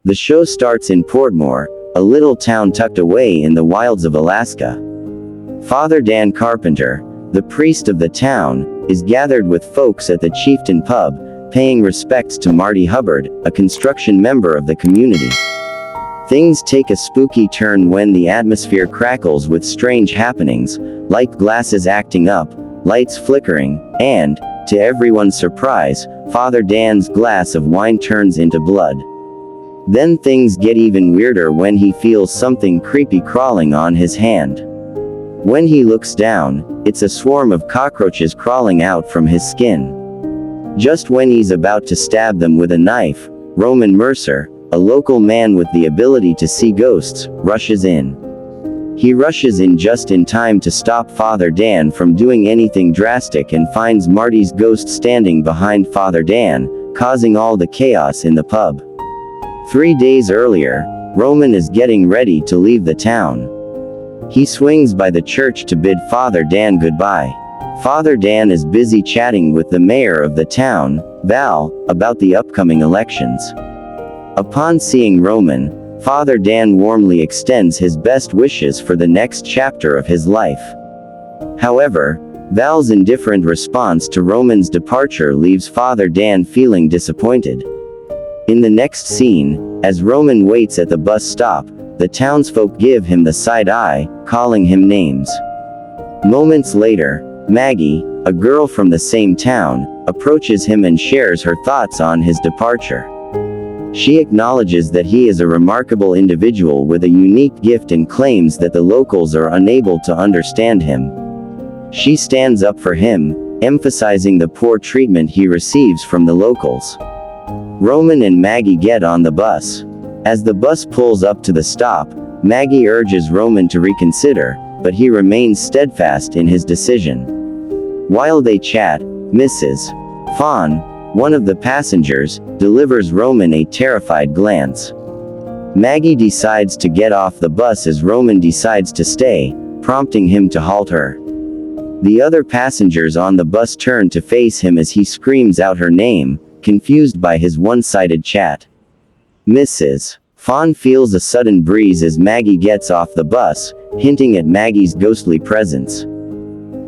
The show starts in Portmore, a little town tucked away in the wilds of Alaska. Father Dan Carpenter, the priest of the town, is gathered with folks at the Chieftain pub, paying respects to Marty Hubbard, a construction member of the community. Things take a spooky turn when the atmosphere crackles with strange happenings, like glasses acting up, lights flickering, and, to everyone's surprise, Father Dan's glass of wine turns into blood. Then things get even weirder when he feels something creepy crawling on his hand. When he looks down, it's a swarm of cockroaches crawling out from his skin. Just when he's about to stab them with a knife, Roman Mercer, a local man with the ability to see ghosts, rushes in. He rushes in just in time to stop Father Dan from doing anything drastic and finds Marty's ghost standing behind Father Dan, causing all the chaos in the pub. 3 days earlier, Roman is getting ready to leave the town. He swings by the church to bid Father Dan goodbye. Father Dan is busy chatting with the mayor of the town, Val, about the upcoming elections. Upon seeing Roman, Father Dan warmly extends his best wishes for the next chapter of his life. However, Val's indifferent response to Roman's departure leaves Father Dan feeling disappointed. In the next scene, as Roman waits at the bus stop, the townsfolk give him the side eye, calling him names. Moments later, Maggie, a girl from the same town, approaches him and shares her thoughts on his departure. She acknowledges that he is a remarkable individual with a unique gift and claims that the locals are unable to understand him. She stands up for him, emphasizing the poor treatment he receives from the locals. Roman and Maggie get on the bus. As the bus pulls up to the stop, Maggie urges Roman to reconsider, but he remains steadfast in his decision. While they chat, Mrs. Fawn, one of the passengers, delivers Roman a terrified glance. Maggie decides to get off the bus as Roman decides to stay, prompting him to halt her. The other passengers on the bus turn to face him as he screams out her name, confused by his one-sided chat. Mrs. Fawn feels a sudden breeze as Maggie gets off the bus, hinting at Maggie's ghostly presence.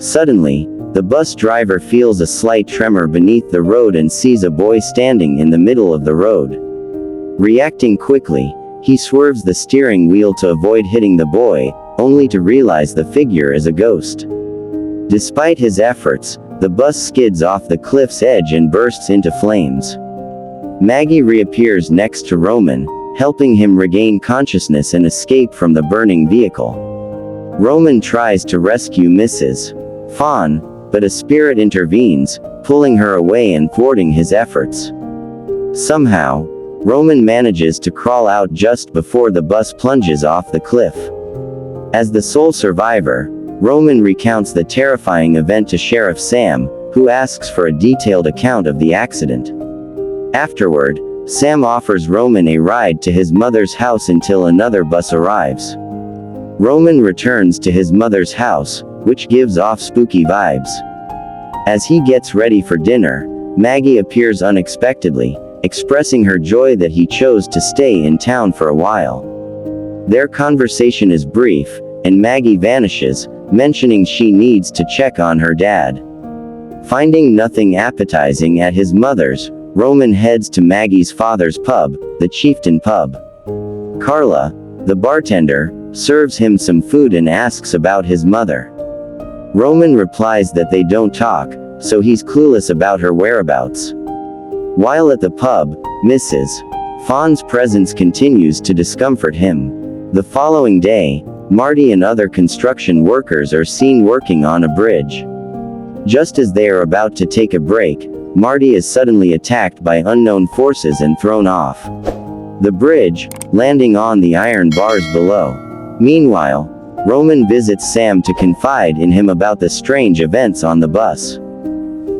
Suddenly, the bus driver feels a slight tremor beneath the road and sees a boy standing in the middle of the road. Reacting quickly, he swerves the steering wheel to avoid hitting the boy, only to realize the figure is a ghost. Despite his efforts, the bus skids off the cliff's edge and bursts into flames. Maggie reappears next to Roman, helping him regain consciousness and escape from the burning vehicle. Roman tries to rescue Mrs. Fawn, but a spirit intervenes, pulling her away and thwarting his efforts. Somehow, Roman manages to crawl out just before the bus plunges off the cliff. As the sole survivor, Roman recounts the terrifying event to Sheriff Sam, who asks for a detailed account of the accident. Afterward, Sam offers Roman a ride to his mother's house until another bus arrives. Roman returns to his mother's house, which gives off spooky vibes. As he gets ready for dinner, Maggie appears unexpectedly, expressing her joy that he chose to stay in town for a while. Their conversation is brief, and Maggie vanishes, mentioning she needs to check on her dad. Finding nothing appetizing at his mother's, Roman heads to Maggie's father's pub, the Chieftain pub. Carla, the bartender, serves him some food and asks about his mother. Roman replies that they don't talk, so he's clueless about her whereabouts. While at the pub, Mrs. Fawn's presence continues to discomfort him. The following day, Marty and other construction workers are seen working on a bridge. Just as they are about to take a break, Marty is suddenly attacked by unknown forces and thrown off the bridge, landing on the iron bars below. Meanwhile, Roman visits Sam to confide in him about the strange events on the bus.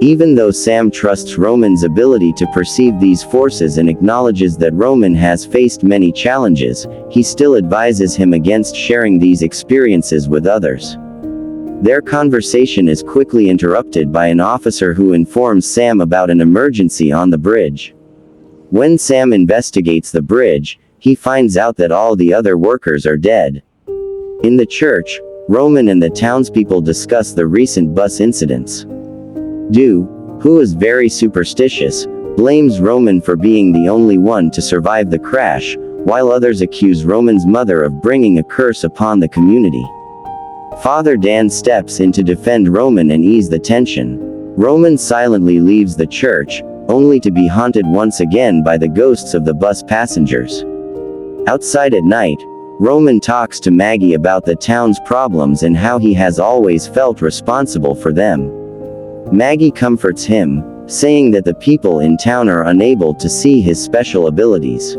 Even though Sam trusts Roman's ability to perceive these forces and acknowledges that Roman has faced many challenges, he still advises him against sharing these experiences with others. Their conversation is quickly interrupted by an officer who informs Sam about an emergency on the bridge. When Sam investigates the bridge, he finds out that all the other workers are dead. In the church, Roman and the townspeople discuss the recent bus incidents. Dew, who is very superstitious, blames Roman for being the only one to survive the crash, while others accuse Roman's mother of bringing a curse upon the community. Father Dan steps in to defend Roman and ease the tension. Roman silently leaves the church, only to be haunted once again by the ghosts of the bus passengers. Outside at night, Roman talks to Maggie about the town's problems and how he has always felt responsible for them. Maggie comforts him, saying that the people in town are unable to see his special abilities.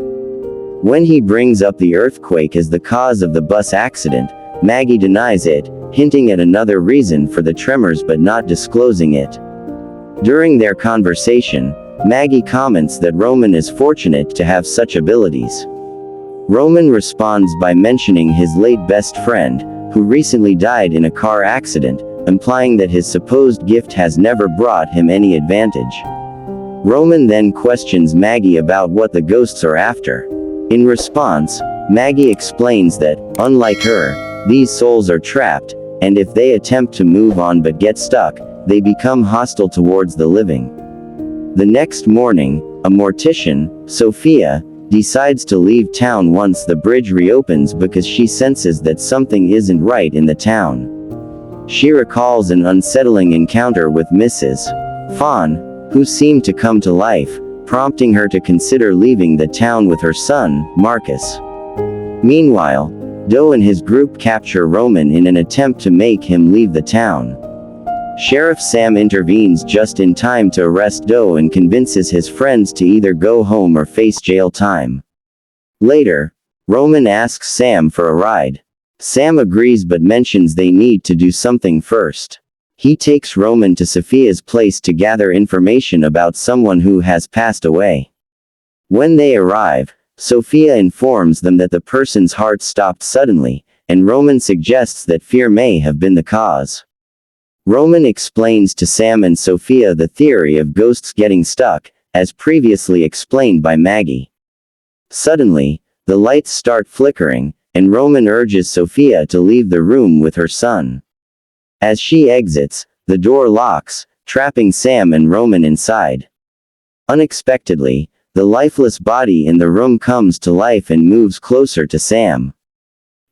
When he brings up the earthquake as the cause of the bus accident, Maggie denies it, hinting at another reason for the tremors but not disclosing it. During their conversation, Maggie comments that Roman is fortunate to have such abilities. Roman responds by mentioning his late best friend, who recently died in a car accident, implying that his supposed gift has never brought him any advantage. Roman then questions Maggie about what the ghosts are after. In response, Maggie explains that, unlike her, these souls are trapped, and if they attempt to move on but get stuck, they become hostile towards the living. The next morning, a mortician, Sophia, decides to leave town once the bridge reopens because she senses that something isn't right in the town. She recalls an unsettling encounter with Mrs. Fawn, who seemed to come to life, prompting her to consider leaving the town with her son, Marcus. Meanwhile, Doe and his group capture Roman in an attempt to make him leave the town. Sheriff Sam intervenes just in time to arrest Doe and convinces his friends to either go home or face jail time. Later, Roman asks Sam for a ride. Sam agrees but mentions they need to do something first. He takes Roman to Sophia's place to gather information about someone who has passed away. When they arrive, Sophia informs them that the person's heart stopped suddenly, and Roman suggests that fear may have been the cause. Roman explains to Sam and Sophia the theory of ghosts getting stuck, as previously explained by Maggie. Suddenly, the lights start flickering, and Roman urges Sophia to leave the room with her son. As she exits, the door locks, trapping Sam and Roman inside. Unexpectedly, the lifeless body in the room comes to life and moves closer to Sam.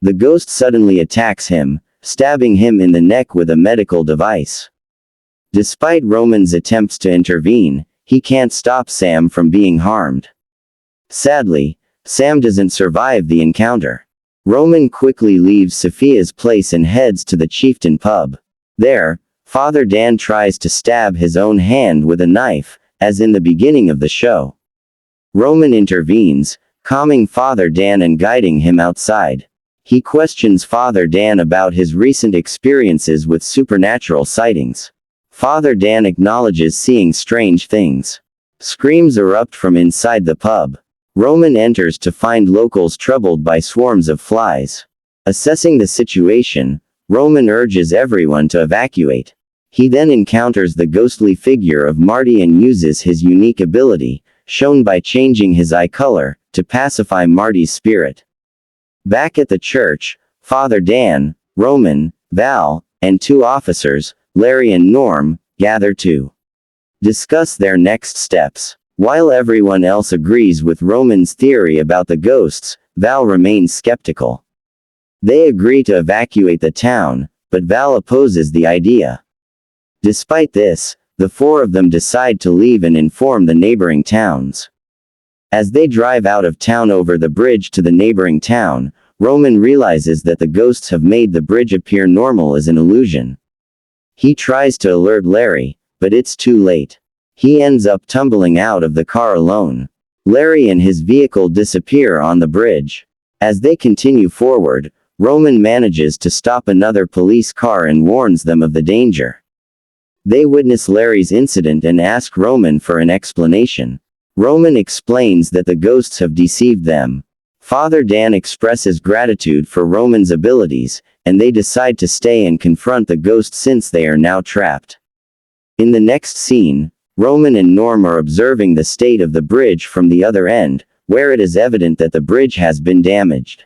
The ghost suddenly attacks him, stabbing him in the neck with a medical device. Despite Roman's attempts to intervene, he can't stop Sam from being harmed. Sadly, Sam doesn't survive the encounter. Roman quickly leaves Sophia's place and heads to the Chieftain pub. There, Father Dan tries to stab his own hand with a knife, as in the beginning of the show. Roman intervenes, calming Father Dan and guiding him outside. He questions Father Dan about his recent experiences with supernatural sightings. Father Dan acknowledges seeing strange things. Screams erupt from inside the pub. Roman enters to find locals troubled by swarms of flies. Assessing the situation, Roman urges everyone to evacuate. He then encounters the ghostly figure of Marty and uses his unique ability, shown by changing his eye color, to pacify Marty's spirit. Back at the church, Father Dan, Roman, Val, and two officers, Larry and Norm, gather to discuss their next steps. While everyone else agrees with Roman's theory about the ghosts, Val remains skeptical. They agree to evacuate the town, but Val opposes the idea. Despite this, the four of them decide to leave and inform the neighboring towns. As they drive out of town over the bridge to the neighboring town, Roman realizes that the ghosts have made the bridge appear normal as an illusion. He tries to alert Larry, but it's too late. He ends up tumbling out of the car alone. Larry and his vehicle disappear on the bridge. As they continue forward, Roman manages to stop another police car and warns them of the danger. They witness Larry's incident and ask Roman for an explanation. Roman explains that the ghosts have deceived them. Father Dan expresses gratitude for Roman's abilities, and they decide to stay and confront the ghosts since they are now trapped. In the next scene, Roman and Norm are observing the state of the bridge from the other end, where it is evident that the bridge has been damaged.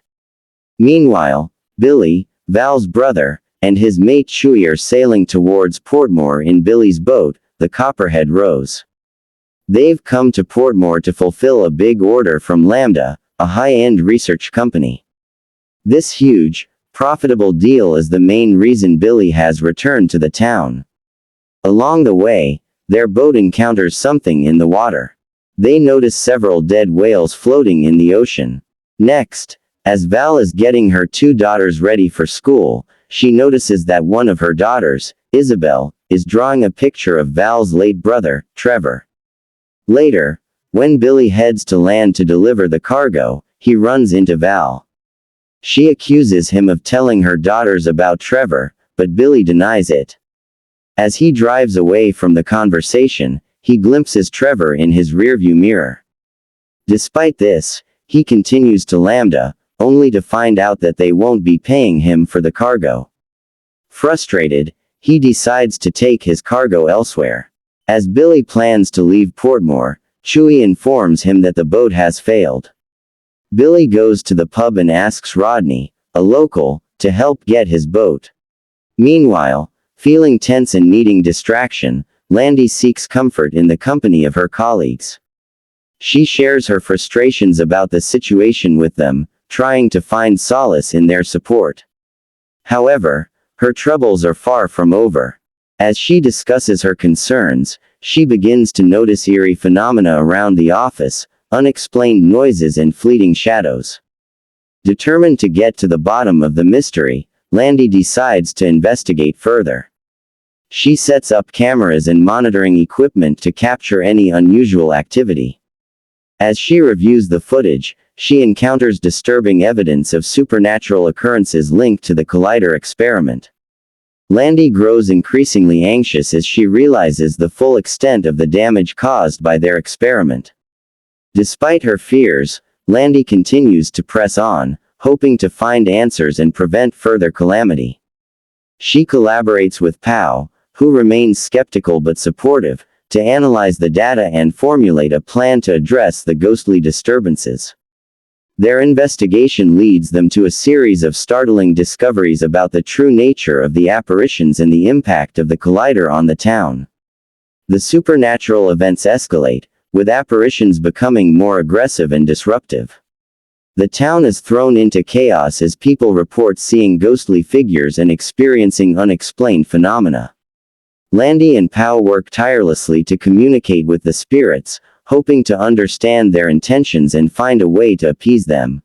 Meanwhile, Billy, Val's brother, and his mate Chewie are sailing towards Portmore in Billy's boat, the Copperhead Rose. They've come to Portmore to fulfill a big order from Lambda, a high-end research company. This huge, profitable deal is the main reason Billy has returned to the town. Along the way, their boat encounters something in the water. They notice several dead whales floating in the ocean. Next, as Val is getting her two daughters ready for school, she notices that one of her daughters, Isabel, is drawing a picture of Val's late brother, Trevor. Later, when Billy heads to land to deliver the cargo, he runs into Val. She accuses him of telling her daughters about Trevor, but Billy denies it. As he drives away from the conversation, he glimpses Trevor in his rearview mirror. Despite this, he continues to Lambda, only to find out that they won't be paying him for the cargo. Frustrated, he decides to take his cargo elsewhere. As Billy plans to leave Portmore, Chewie informs him that the boat has failed. Billy goes to the pub and asks Rodney, a local, to help get his boat. Meanwhile, feeling tense and needing distraction, Landy seeks comfort in the company of her colleagues. She shares her frustrations about the situation with them, trying to find solace in their support. However, her troubles are far from over. As she discusses her concerns, she begins to notice eerie phenomena around the office, unexplained noises and fleeting shadows. Determined to get to the bottom of the mystery, Landy decides to investigate further. She sets up cameras and monitoring equipment to capture any unusual activity. As she reviews the footage, she encounters disturbing evidence of supernatural occurrences linked to the Collider experiment. Landy grows increasingly anxious as she realizes the full extent of the damage caused by their experiment. Despite her fears, Landy continues to press on, hoping to find answers and prevent further calamity. She collaborates with Pao, who remains skeptical but supportive, to analyze the data and formulate a plan to address the ghostly disturbances. Their investigation leads them to a series of startling discoveries about the true nature of the apparitions and the impact of the Collider on the town. The supernatural events escalate, with apparitions becoming more aggressive and disruptive. The town is thrown into chaos as people report seeing ghostly figures and experiencing unexplained phenomena. Landy and Pao work tirelessly to communicate with the spirits, hoping to understand their intentions and find a way to appease them.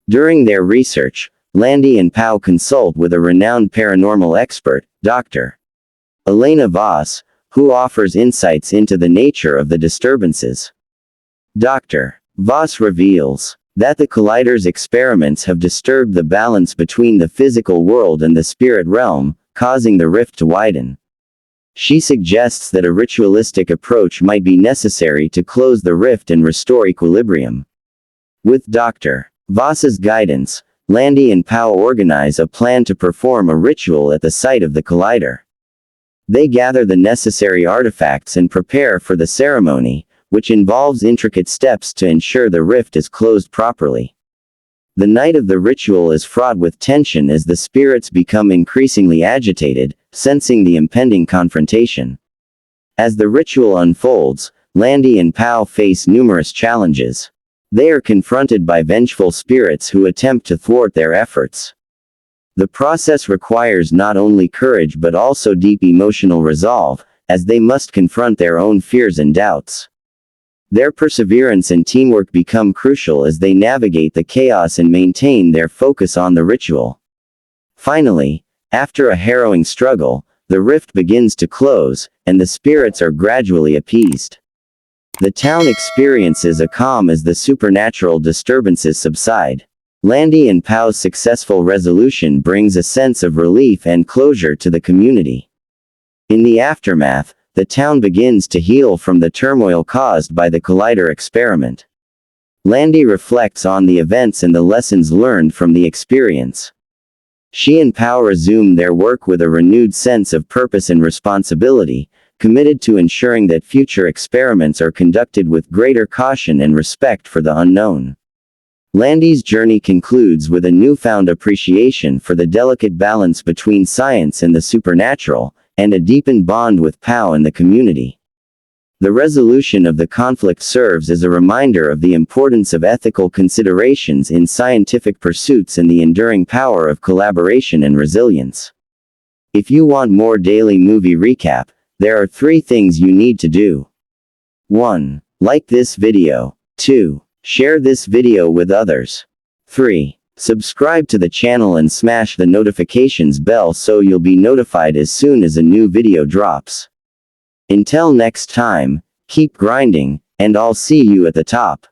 During their research, Landy and Pao consult with a renowned paranormal expert, Dr. Elena Voss, who offers insights into the nature of the disturbances. Dr. Voss reveals that the Collider's experiments have disturbed the balance between the physical world and the spirit realm, causing the rift to widen. She suggests that a ritualistic approach might be necessary to close the rift and restore equilibrium. With Dr. Voss's guidance, Landy and Pao organize a plan to perform a ritual at the site of the Collider. They gather the necessary artifacts and prepare for the ceremony, which involves intricate steps to ensure the rift is closed properly. The night of the ritual is fraught with tension as the spirits become increasingly agitated, sensing the impending confrontation. As the ritual unfolds, Landy and Pao face numerous challenges. They are confronted by vengeful spirits who attempt to thwart their efforts. The process requires not only courage but also deep emotional resolve, as they must confront their own fears and doubts. Their perseverance and teamwork become crucial as they navigate the chaos and maintain their focus on the ritual. Finally, after a harrowing struggle, the rift begins to close, and the spirits are gradually appeased. The town experiences a calm as the supernatural disturbances subside. Landy and Pao's successful resolution brings a sense of relief and closure to the community. In the aftermath, the town begins to heal from the turmoil caused by the Collider experiment. Landy reflects on the events and the lessons learned from the experience. She and Pao resume their work with a renewed sense of purpose and responsibility, committed to ensuring that future experiments are conducted with greater caution and respect for the unknown. Landy's journey concludes with a newfound appreciation for the delicate balance between science and the supernatural, and a deepened bond with Pao and the community. The resolution of the conflict serves as a reminder of the importance of ethical considerations in scientific pursuits and the enduring power of collaboration and resilience. If you want more daily movie recap, there are 3 things you need to do. 1. Like this video. 2. Share this video with others. 3. Subscribe to the channel and smash the notifications bell so you'll be notified as soon as a new video drops. Until next time, keep grinding, and I'll see you at the top.